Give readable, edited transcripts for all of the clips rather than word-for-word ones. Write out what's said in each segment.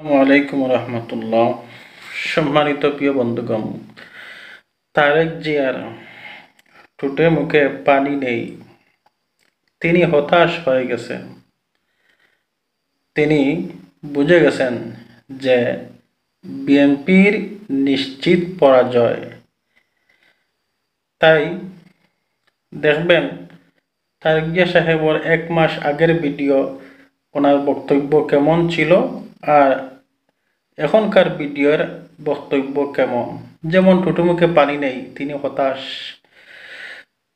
আসসালামু আলাইকুম রহমতুল্লাহ। সম্মানিত প্রিয় বন্ধুগণ, তারেক জিয়ার ঠোঁটে মুখে পানি নেই। তিনি হতাশ হয়ে গেছেন। তিনি বুঝে গেছেন যে বিএনপির নিশ্চিত পরাজয়। তাই দেখবেন তারেক জিয়া সাহেবের 1 মাস আগের ভিডিও, ওনার বক্তব্য কেমন ছিল আর এখনকার ভিডিওর বক্তব্য কেমন। যেমন ঠোঁটে মুখে পানি নেই, তিনি হতাশ।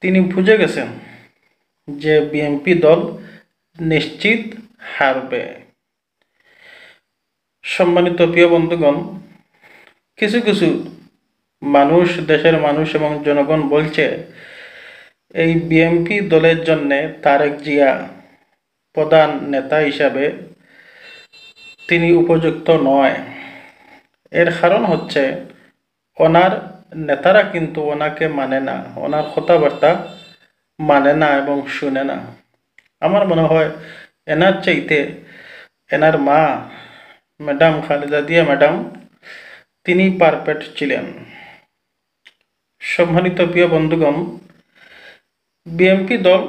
তিনি বুঝে গেছেন যে বিএনপি দল নিশ্চিত হারবে। সম্মানিত প্রিয় বন্ধুগণ, কিছু কিছু মানুষ, দেশের মানুষ এবং জনগণ বলছে এই বিএনপি দলের জন্যে তারেক জিয়া প্রধান নেতা হিসাবে তিনি উপযুক্ত নয়। এর কারণ হচ্ছে ওনার নেতারা কিন্তু ওনাকে মানে না, ওনার কথাবার্তা মানে না এবং শুনে না। আমার মনে হয় এনার চাইতে এনার মা ম্যাডাম খালেদা জিয়া ম্যাডাম তিনি পারফেক্ট ছিলেন। সম্মানিত প্রিয় বন্ধুগণ, বিএনপি দল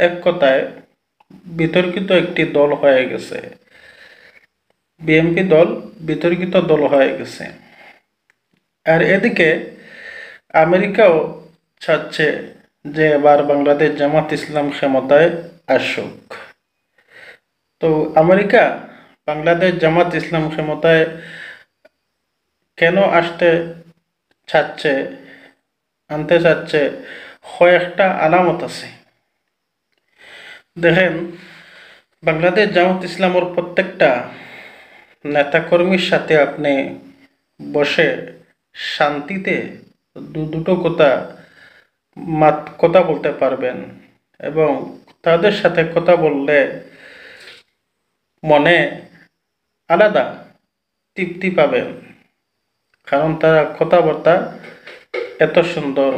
এক কথায় বিতর্কিত একটি দল হয়ে গেছে। বিএনপি দল বিতর্কিত দল হয়ে গেছে। আর এদিকে আমেরিকাও চাচ্ছে যে এবার বাংলাদেশ জামাত ইসলাম ক্ষমতায় আসুক। তো আমেরিকা বাংলাদেশ জামাত ইসলাম ক্ষমতায় কেন আনতে চাচ্ছে, কয়েকটা আলামত আছে। দেখেন, বাংলাদেশ জামাত ইসলামের প্রত্যেকটা নেতাকর্মীর সাথে আপনি বসে শান্তিতে দুটো কথা বলতে পারবেন এবং তাদের সাথে কথা বললে মনে আলাদা তৃপ্তি পাবেন। কারণ তারা কথাবার্তা এত সুন্দর,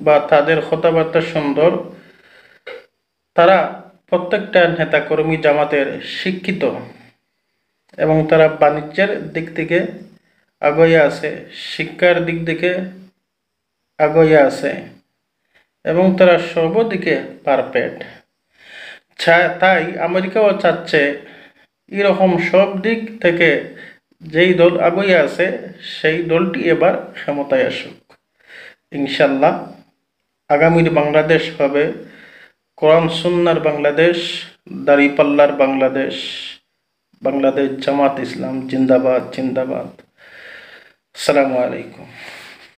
বা তাদের কথাবার্তা সুন্দর। তারা প্রত্যেকটা নেতাকর্মী জামাতের শিক্ষিত এবং তারা বাণিজ্যের দিক থেকে আগাইয়া আছে, শিক্ষার দিক থেকে আগাইয়া আছে এবং তারা সর্বদিকে পারফেক্ট। তাই আমেরিকাও চাচ্ছে এরকম সব দিক থেকে যেই দল আগাইয়া আছে সেই দলটি এবার ক্ষমতায় আসুক। ইনশাল্লাহ আগামীর বাংলাদেশ হবে কোরআন সুন্নাহর বাংলাদেশ, দাঁড়িপাল্লার বাংলাদেশ। বাংলাদেশ জামাত ইসলাম জিন্দাবাদ জিন্দাবাদ। আসসালামু আলাইকুম।